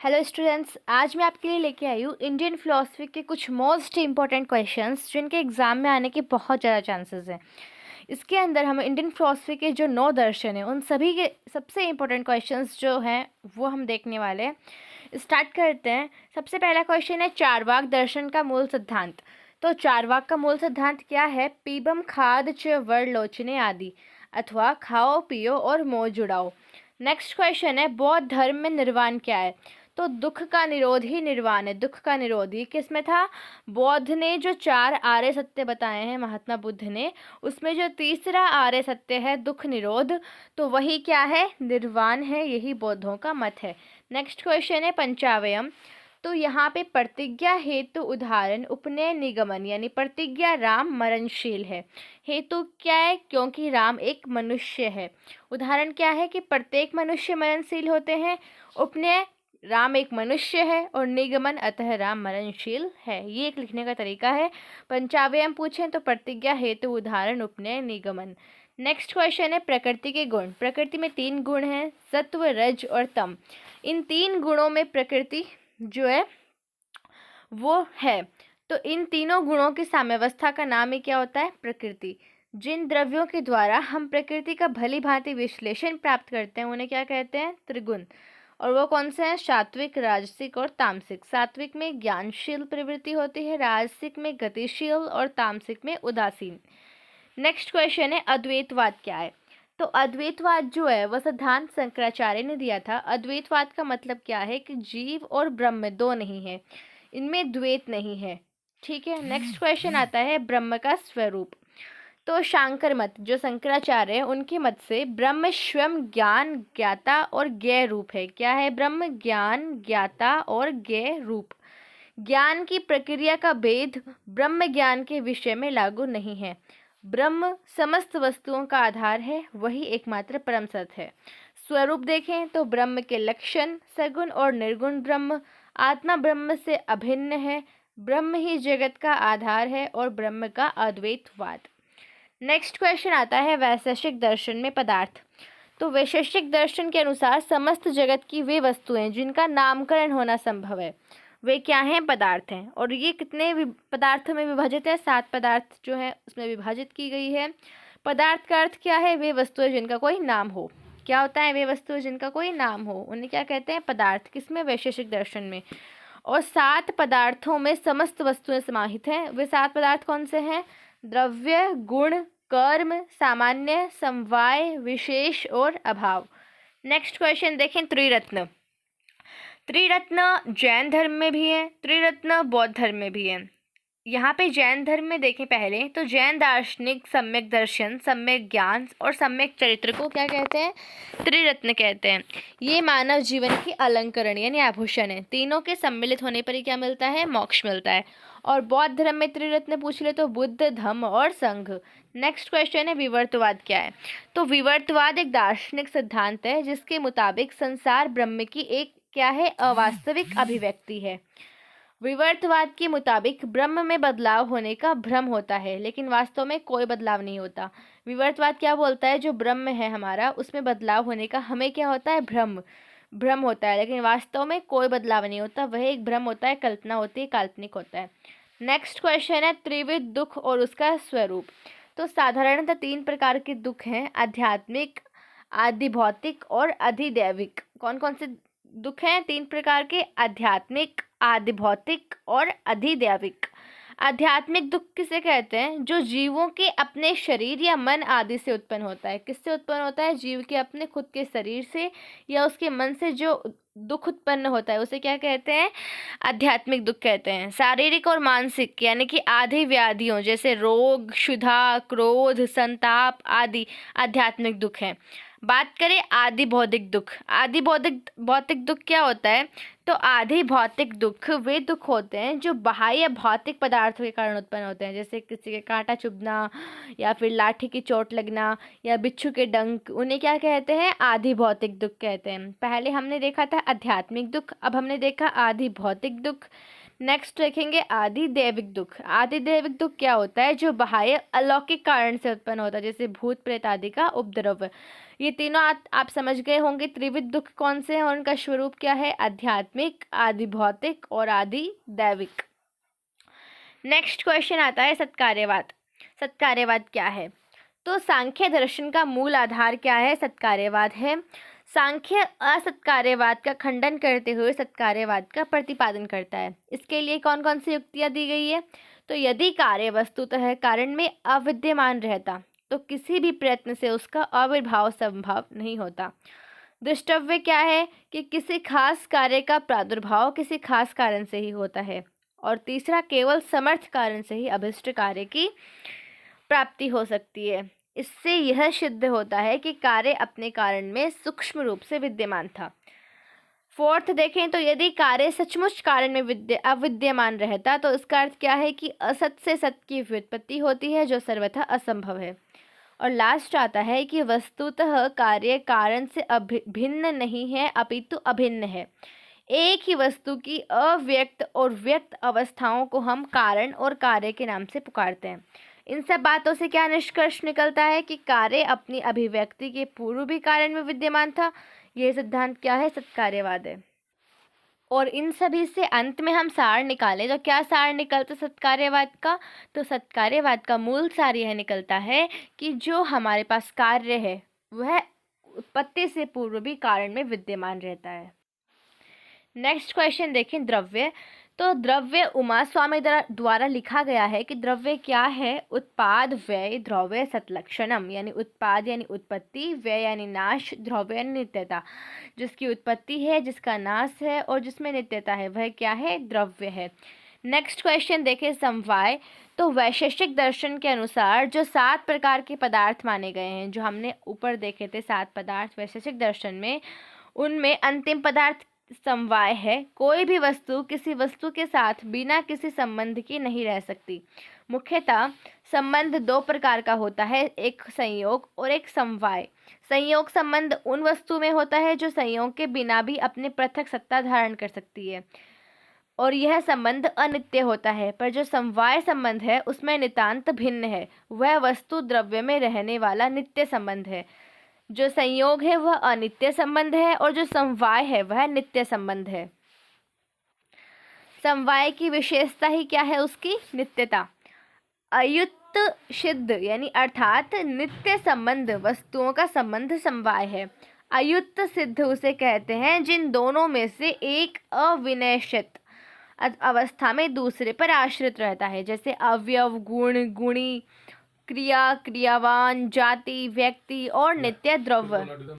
Hello students, आज मैं आपके लिए लेके आई हूँ इंडियन फिलोसफी के कुछ मोस्ट इम्पॉर्टेंट क्वेश्चंस जिनके एग्जाम में आने के बहुत ज़्यादा चांसेस हैं। इसके अंदर हम इंडियन फिलोसफी के जो 9 दर्शन हैं उन सभी के सबसे इम्पोर्टेंट क्वेश्चंस जो हैं वो हम देखने वाले हैं। स्टार्ट करते हैं। सबसे पहला क्वेश्चन है चारवाक दर्शन का मूल सिद्धांत। तो चारवाक का मूल सिद्धांत क्या है? पीबम खाद च वर लोचने आदि, अथवा खाओ पियो और मोह जुड़ाओ। नेक्स्ट क्वेश्चन है बौद्ध धर्म में निर्वाण क्या है? तो दुख का निरोध ही निर्वाण है। दुख का निरोध ही किस में था? बौद्ध ने जो 4 आर्य सत्य बताए हैं महात्मा बुद्ध ने, उसमें जो तीसरा आर्य सत्य है दुख निरोध, तो वही क्या है? निर्वाण है। यही बौद्धों का मत है। नेक्स्ट क्वेश्चन है पंचावयम। तो यहाँ पे प्रतिज्ञा हेतु उदाहरण उपनय निगमन, यानी प्रतिज्ञा राम मरणशील है। हेतु क्या है? क्योंकि राम एक मनुष्य है। उदाहरण क्या है कि प्रत्येक मनुष्य मरणशील होते हैं। उपनय, राम एक मनुष्य है। और निगमन, अतः राम मरणशील है। ये एक लिखने का तरीका है। पंचावयम पूछें तो प्रतिज्ञा हेतु उदाहरण उपनय निगमन। नेक्स्ट क्वेश्चन है प्रकृति के गुण। प्रकृति में 3 गुण हैं, सत्व रज और तम। इन 3 गुणों में प्रकृति जो है वो है। तो इन तीनों गुणों की साम्यावस्था का नाम ही क्या होता है? प्रकृति। जिन द्रव्यों के द्वारा हम प्रकृति का भली भांति विश्लेषण प्राप्त करते हैं उन्हें क्या कहते हैं? त्रिगुण। और वो कौन से हैं? सात्विक, राजसिक और तामसिक। सात्विक में ज्ञानशील प्रवृत्ति होती है, राजसिक में गतिशील और तामसिक में उदासीन। नेक्स्ट क्वेश्चन है अद्वैतवाद क्या है? तो अद्वैतवाद जो है वह सिद्धांत शंकराचार्य ने दिया था। अद्वैतवाद का मतलब क्या है कि जीव और ब्रह्म दो नहीं है, इनमें द्वैत नहीं है। ठीक है। नेक्स्ट क्वेश्चन आता है ब्रह्म का स्वरूप। तो शांकर मत जो शंकराचार्य है उनके मत से ब्रह्म स्वयं ज्ञान, ज्ञाता और ज्ञेय रूप है। क्या है? ब्रह्म ज्ञान, ज्ञाता और ज्ञेय रूप। ज्ञान की प्रक्रिया का भेद ब्रह्म ज्ञान के विषय में लागू नहीं है। ब्रह्म समस्त वस्तुओं का आधार है, वही एकमात्र परम सत्य है। स्वरूप देखें तो ब्रह्म के लक्षण सगुण और निर्गुण ब्रह्म, आत्मा ब्रह्म से अभिन्न है, ब्रह्म ही जगत का आधार है और ब्रह्म का अद्वैतवाद। नेक्स्ट क्वेश्चन आता है वैशेषिक दर्शन में पदार्थ। तो वैशेषिक दर्शन के अनुसार समस्त जगत की वे वस्तुएं जिनका नामकरण होना संभव है वे क्या हैं? पदार्थ हैं। और ये कितने पदार्थों में विभाजित है? 7 पदार्थ जो है उसमें विभाजित की गई है। पदार्थ का अर्थ क्या है? वे वस्तुएं जिनका कोई नाम हो। क्या होता है? वे वस्तुएं जिनका कोई नाम हो उन्हें क्या कहते हैं? पदार्थ। किसमें? वैशेषिक दर्शन में। और 7 पदार्थों में समस्त वस्तुएं समाहित हैं। वे 7 पदार्थ कौन से हैं? द्रव्य, गुण, कर्म, सामान्य, समवाय, विशेष और अभाव। नेक्स्ट क्वेश्चन देखें त्रिरत्न। त्रिरत्न जैन धर्म में भी है, त्रिरत्न बौद्ध धर्म में भी है। यहाँ पे जैन धर्म में देखें पहले तो जैन दार्शनिक सम्यक दर्शन, सम्यक ज्ञान और सम्यक चरित्र को क्या कहते हैं? त्रिरत्न कहते हैं। ये मानव जीवन की अलंकरण यानी आभूषण है। तीनों के सम्मिलित होने पर ही क्या मिलता है? मोक्ष मिलता है। और बौद्ध धर्म में त्रिरत्न पूछ ले तो बुद्ध, धम्म और संघ। नेक्स्ट क्वेश्चन है विवर्तवाद क्या है? तो विवर्तवाद एक दार्शनिक सिद्धांत है जिसके मुताबिक संसार ब्रह्म की एक क्या है? अवास्तविक अभिव्यक्ति है। विवर्तवाद के मुताबिक ब्रह्म में बदलाव होने का भ्रम होता है लेकिन वास्तव में कोई बदलाव नहीं होता। विवर्तवाद क्या बोलता है? जो ब्रह्म है हमारा उसमें बदलाव होने का हमें क्या होता है? भ्रम होता है, लेकिन वास्तव में कोई बदलाव नहीं होता। वह एक भ्रम होता है, कल्पना होती है, काल्पनिक होता है। नेक्स्ट क्वेश्चन है त्रिविध दुख और उसका स्वरूप। तो साधारणतः 3 प्रकार के दुख हैं, आध्यात्मिक, आदिभौतिक और अधिदैविक। कौन कौन से दुख हैं? 3 प्रकार के, आध्यात्मिक, आदिभौतिक और अधिदैविक। आध्यात्मिक दुख किसे कहते हैं? जो जीवों के अपने शरीर या मन आदि से उत्पन्न होता है। किससे उत्पन्न होता है? जीव के अपने खुद के शरीर से या उसके मन से जो दुख उत्पन्न होता है उसे क्या कहते हैं? आध्यात्मिक दुख कहते हैं। शारीरिक और मानसिक यानी कि आदि व्याधियों जैसे रोग, क्षुधा, क्रोध, संताप आदि आध्यात्मिक दुख हैं। बात करें आदि भौतिक दुख। आदि भौतिक दुख क्या होता है? तो आदि भौतिक दुख वे दुख होते हैं जो बाह्य भौतिक पदार्थों के कारण उत्पन्न होते हैं, जैसे किसी के कांटा चुभना या फिर लाठी की चोट लगना या बिच्छू के डंक। उन्हें क्या कहते हैं? आदि भौतिक दुख कहते हैं। पहले हमने देखा था आध्यात्मिक दुख, अब हमने देखा आदि भौतिक दुख। नेक्स्ट देखेंगे आदि दैविक दुख। आदि दैविक दुख क्या होता है? जो बाह्य अलौकिक कारण से उत्पन्न होता है, जैसे भूत प्रेत आदि का उपद्रव। ये तीनों आप समझ गए होंगे त्रिविध दुख कौन से हैं और उनका स्वरूप क्या है, आध्यात्मिक, आदि भौतिक और आदि दैविक। नेक्स्ट क्वेश्चन आता है सत्कार्यवाद। सत्कार्यवाद क्या है? तो सांख्य दर्शन का मूल आधार क्या है? सत्कार्यवाद है। सांख्य असत्कार्यवाद का खंडन करते हुए सत्कार्यवाद का प्रतिपादन करता है। इसके लिए कौन कौन सी युक्तियां दी गई है? तो यदि कार्य वस्तुतः कारण में अविद्यमान रहता तो किसी भी प्रयत्न से उसका आविर्भाव संभव नहीं होता। दृष्टव्य क्या है कि किसी खास कार्य का प्रादुर्भाव किसी खास कारण से ही होता है। और तीसरा, केवल समर्थ कारण से ही अभिष्ट कार्य की प्राप्ति हो सकती है। इससे यह सिद्ध होता है कि कार्य अपने कारण में सूक्ष्म रूप से विद्यमान था। फोर्थ देखें तो यदि कार्य सचमुच कारण में अविद्यमान रहता तो इसका अर्थ क्या है कि असत से सत की व्युत्पत्ति होती है जो सर्वथा असंभव है। और लास्ट आता है कि वस्तुतः कार्य कारण से भिन्न नहीं है अपितु अभिन्न है। एक ही वस्तु की अव्यक्त और व्यक्त अवस्थाओं को हम कारण और कार्य के नाम से पुकारते हैं। इन सब बातों से क्या निष्कर्ष निकलता है कि कार्य अपनी अभिव्यक्ति के पूर्व भी कारण में विद्यमान था। यह सिद्धांत क्या है? सत्कार्यवाद है। और इन सभी से अंत में हम सार निकालें तो क्या सार निकलता सत्कार्यवाद का? तो सत्कार्यवाद का मूल सार यह निकलता है कि जो हमारे पास कार्य है वह उत्पत्ति से पूर्व भी कारण में विद्यमान रहता है। नेक्स्ट क्वेश्चन देखें, द्रव्य। तो द्रव्य उमा स्वामी द्वारा लिखा गया है कि द्रव्य क्या है? उत्पाद, व्यय, द्रव्य, सतलक्षणम। यानी उत्पाद यानी उत्पत्ति, व्यय यानी नाश, द्रव्य यानी नित्यता। जिसकी उत्पत्ति है, जिसका नाश है और जिसमें नित्यता है वह क्या है? द्रव्य है। नेक्स्ट क्वेश्चन देखें, समवाय। तो वैशेषिक दर्शन के अनुसार जो 7 प्रकार के पदार्थ माने गए हैं, जो हमने ऊपर देखे थे 7 पदार्थ वैशेषिक दर्शन में, उनमें अंतिम पदार्थ समवाय है। कोई भी वस्तु किसी वस्तु के साथ बिना किसी संबंध की नहीं रह सकती। मुख्यतः संबंध 2 प्रकार का होता है, एक संयोग और एक समवाय। संयोग संबंध उन वस्तु में होता है जो संयोग के बिना भी अपने पृथक सत्ता धारण कर सकती है और यह संबंध अनित्य होता है। पर जो समवाय संबंध है उसमें नितांत भिन्न है। वह वस्तु द्रव्य में रहने वाला नित्य संबंध है। जो संयोग है वह अनित्य संबंध है और जो समवाय है वह नित्य संबंध है। समवाय की विशेषता ही क्या है? उसकी नित्यता। अयुक्त सिद्ध यानी अर्थात नित्य संबंध वस्तुओं का संबंध समवाय है। अयुक्त सिद्ध उसे कहते हैं जिन दोनों में से एक अविनयशित अवस्था में दूसरे पर आश्रित रहता है, जैसे अवयव, गुण, गुणी, क्रिया, क्रियावान, जाति, व्यक्ति और नित्य द्रव्य।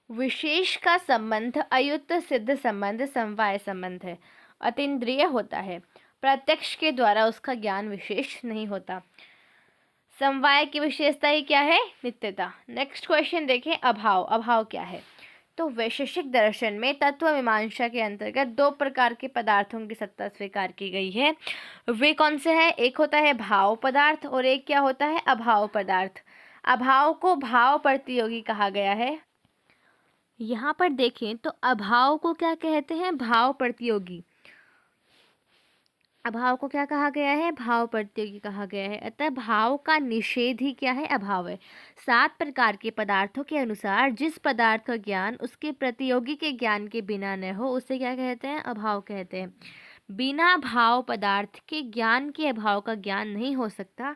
विशेष का संबंध अयुक्त सिद्ध संबंध समवाय संबंध है। अतीन्द्रिय होता है, प्रत्यक्ष के द्वारा उसका ज्ञान विशेष नहीं होता। समवाय की विशेषता ही क्या है? नित्यता। नेक्स्ट क्वेश्चन देखें, अभाव। अभाव क्या है? तो वैशेषिक दर्शन में तत्व मीमांसा के अंतर्गत 2 प्रकार के पदार्थों की सत्ता स्वीकार की गई है। वे कौन से हैं? एक होता है भाव पदार्थ और एक क्या होता है? अभाव पदार्थ। अभाव को भाव प्रतियोगी कहा गया है। यहाँ पर देखें तो अभाव को क्या कहते हैं? भाव प्रतियोगी। अभाव को क्या कहा गया है? भाव प्रतियोगी कहा गया है। अतः भाव का निषेध ही क्या है? अभाव है। 7 प्रकार के पदार्थों के अनुसार जिस पदार्थ का ज्ञान उसके प्रतियोगी के ज्ञान के बिना न हो उसे क्या कहते हैं? अभाव कहते हैं। बिना भाव पदार्थ के ज्ञान के अभाव का ज्ञान नहीं हो सकता।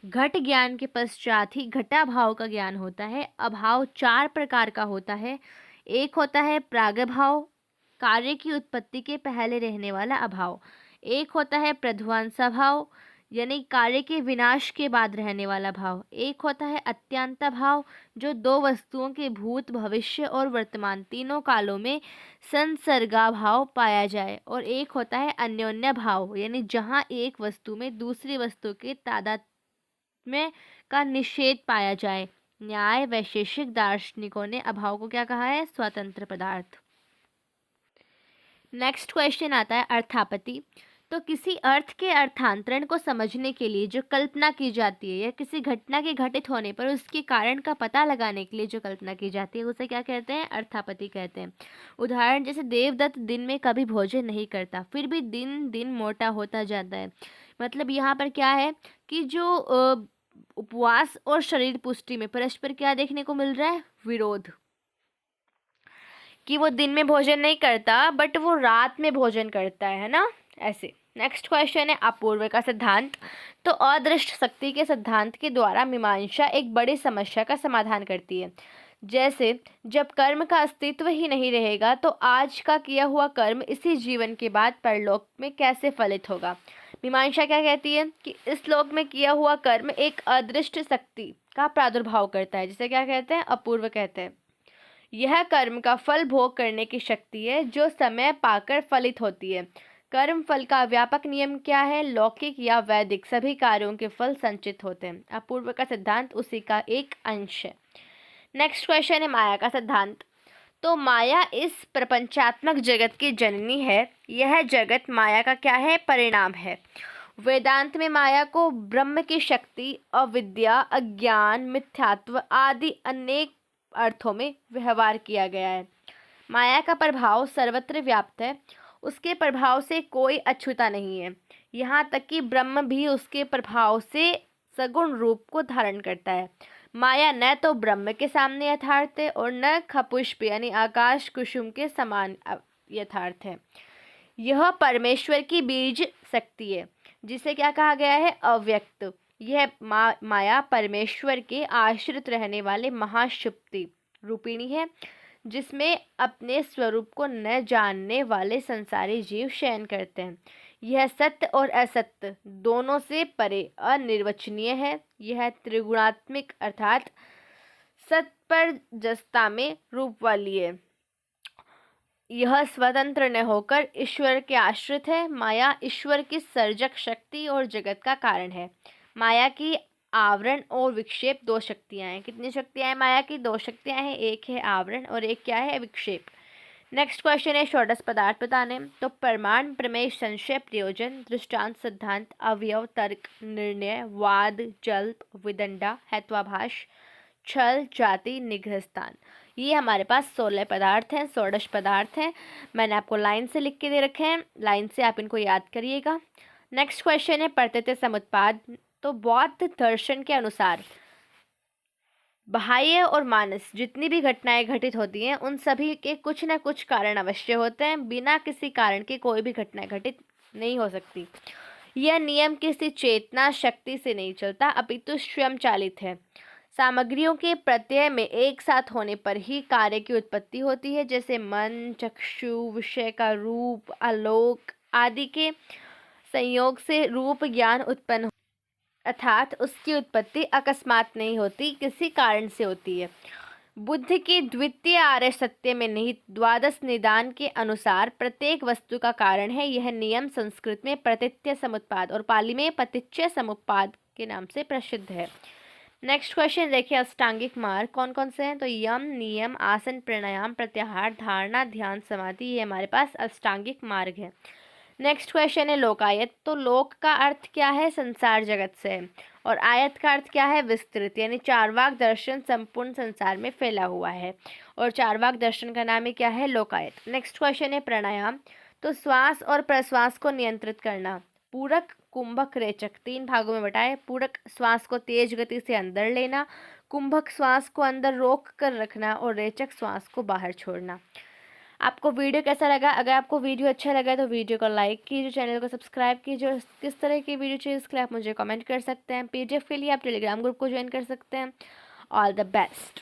घट ज्ञान के पश्चात ही घटाभाव का ज्ञान होता है। अभाव 4 प्रकार का होता है। एक होता है प्रागभाव, कार्य की उत्पत्ति के पहले रहने वाला अभाव। एक होता है प्रध्वंसा भाव, यानी कार्य के विनाश के बाद रहने वाला भाव। एक होता है अत्यंत भाव, जो 2 वस्तुओं के भूत, भविष्य और वर्तमान तीनों कालों में संसर्गा भाव पाया जाए। और एक होता है अन्योन्य भाव, यानी जहाँ एक वस्तु में दूसरी वस्तु के तादात्म्य का निषेध पाया जाए। न्याय वैशेषिक दार्शनिकों ने अभाव को क्या कहा है? स्वतंत्र पदार्थ। नेक्स्ट क्वेश्चन आता है अर्थापत्ति। तो किसी अर्थ के अर्थांतरण को समझने के लिए जो कल्पना की जाती है या किसी घटना के घटित होने पर उसके कारण का पता लगाने के लिए जो कल्पना की जाती है उसे क्या कहते हैं? अर्थापत्ति कहते हैं। उदाहरण जैसे देवदत्त दिन में कभी भोजन नहीं करता फिर भी दिन दिन मोटा होता जाता है। मतलब यहाँ पर क्या है कि जो उपवास और शरीर पुष्टि में परस्पर क्या देखने को मिल रहा है? विरोध। कि वो दिन में भोजन नहीं करता बट वो रात में भोजन करता है ना, ऐसे। नेक्स्ट क्वेश्चन है अपूर्व का सिद्धांत। तो अदृष्ट शक्ति के सिद्धांत के द्वारा मीमांसा एक बड़ी समस्या का समाधान करती है। जैसे जब कर्म का अस्तित्व ही नहीं रहेगा तो आज का किया हुआ कर्म इसी जीवन के बाद परलोक में कैसे फलित होगा। मीमांसा क्या कहती है कि इस लोक में किया हुआ कर्म एक अदृष्ट शक्ति का प्रादुर्भाव करता है, जिसे क्या कहते हैं? अपूर्व कहते हैं। यह कर्म का फल भोग करने की शक्ति है जो समय पाकर फलित होती है। कर्म फल का व्यापक नियम क्या है? लौकिक या वैदिक सभी कार्यों के फल संचित होते हैं। अपूर्व का सिद्धांत उसी का एक अंश है। नेक्स्ट क्वेश्चन है माया का सिद्धांत। तो माया इस प्रपंचात्मक जगत की जननी है। यह जगत माया का क्या है? परिणाम है। वेदांत में माया को ब्रह्म की शक्ति, अविद्या, अज्ञान, मिथ्यात्व आदि अनेक अर्थों में व्यवहार किया गया है। माया का प्रभाव सर्वत्र व्याप्त है। उसके प्रभाव से कोई अछूता नहीं है। यहाँ तक कि ब्रह्म भी उसके प्रभाव से सगुण रूप को धारण करता है। माया न तो ब्रह्म के सामने यथार्थ है और न खपुष्प यानी आकाश कुसुम के समान यथार्थ है। यह परमेश्वर की बीज शक्ति है जिसे क्या कहा गया है? अव्यक्त। यह माया परमेश्वर के आश्रित रहने वाले महाशक्ति रूपिणी है जिसमें अपने स्वरूप को न जानने वाले संसारी जीव शयन करते हैं। यह सत्य और असत्य दोनों से परे अनिर्वचनीय है। यह त्रिगुणात्मिक अर्थात सत्परजस्ता में रूप वाली है। यह स्वतंत्र न होकर ईश्वर के आश्रित है। माया ईश्वर की सर्जक शक्ति और जगत का कारण है। माया की आवरण और विक्षेप दो शक्तियां हैं। कितनी शक्तियां हैं माया की? दो शक्तियां हैं, एक है आवरण और एक क्या है? विक्षेप। नेक्स्ट क्वेश्चन है षोडश पदार्थ बताने। तो प्रमाण, प्रमेय, संशय, प्रयोजन, दृष्टांत, सिद्धांत, अवयव, तर्क, निर्णय, वाद, जल्प, विदंडा, हेत्वाभाष, छल, जाति, निग्रह स्थान, ये हमारे पास 16 पदार्थ हैं, षोडश पदार्थ हैं। मैंने आपको लाइन से लिख के दे रखे हैं, लाइन से आप इनको याद करिएगा। नेक्स्ट क्वेश्चन है प्रत्यय समुत्पाद। तो बौद्ध दर्शन के अनुसार बाह्य और मानस जितनी भी घटनाएं घटित होती हैं उन सभी के कुछ न कुछ कारण अवश्य होते हैं। बिना किसी कारण के कोई भी घटना घटित नहीं हो सकती। यह नियम किसी चेतना शक्ति से नहीं चलता अपितु स्वयं चालित है। सामग्रियों के प्रत्यय में एक साथ होने पर ही कार्य की उत्पत्ति होती है। जैसे मन, चक्षु, विषय का रूप, आलोक आदि के संयोग से रूप ज्ञान उत्पन्न, अर्थात उसकी उत्पत्ति अकस्मात नहीं होती, किसी कारण से होती है। बुद्ध की द्वितीय आर्य सत्य में निहित द्वादश निदान के अनुसार प्रत्येक वस्तु का कारण है। यह नियम संस्कृत में प्रतीच्य समुत्पाद और पाली में पतिच्य समुत्पाद के नाम से प्रसिद्ध है। नेक्स्ट क्वेश्चन देखिए अष्टांगिक मार्ग कौन कौन से हैं। तो यम, नियम, आसन, प्राणायाम, प्रत्याहार, धारणा, ध्यान, समाधि, ये हमारे पास अष्टांगिक मार्ग है। नेक्स्ट क्वेश्चन है लोकायत। तो लोक का अर्थ क्या है? संसार जगत से है। और आयत का अर्थ क्या है? विस्तृत, यानी चारवाक दर्शन संपूर्ण संसार में फैला हुआ है और चारवाक दर्शन का नाम ही क्या है? लोकायत। नेक्स्ट क्वेश्चन है प्राणायाम। तो श्वास और प्रश्वास को नियंत्रित करना। पूरक, कुंभक, रेचक, 3 भागों में बटाए। पूरक श्वास को तेज गति से अंदर लेना, कुंभक श्वास को अंदर रोक कर रखना और रेचक श्वास को बाहर छोड़ना। आपको वीडियो कैसा लगा? अगर आपको वीडियो अच्छा लगा तो वीडियो को लाइक कीजिए, चैनल को सब्सक्राइब कीजिए। किस तरह की वीडियो चाहिए इसके लिए आप मुझे कमेंट कर सकते हैं। पीडीएफ के लिए आप टेलीग्राम ग्रुप को ज्वाइन कर सकते हैं। All the best.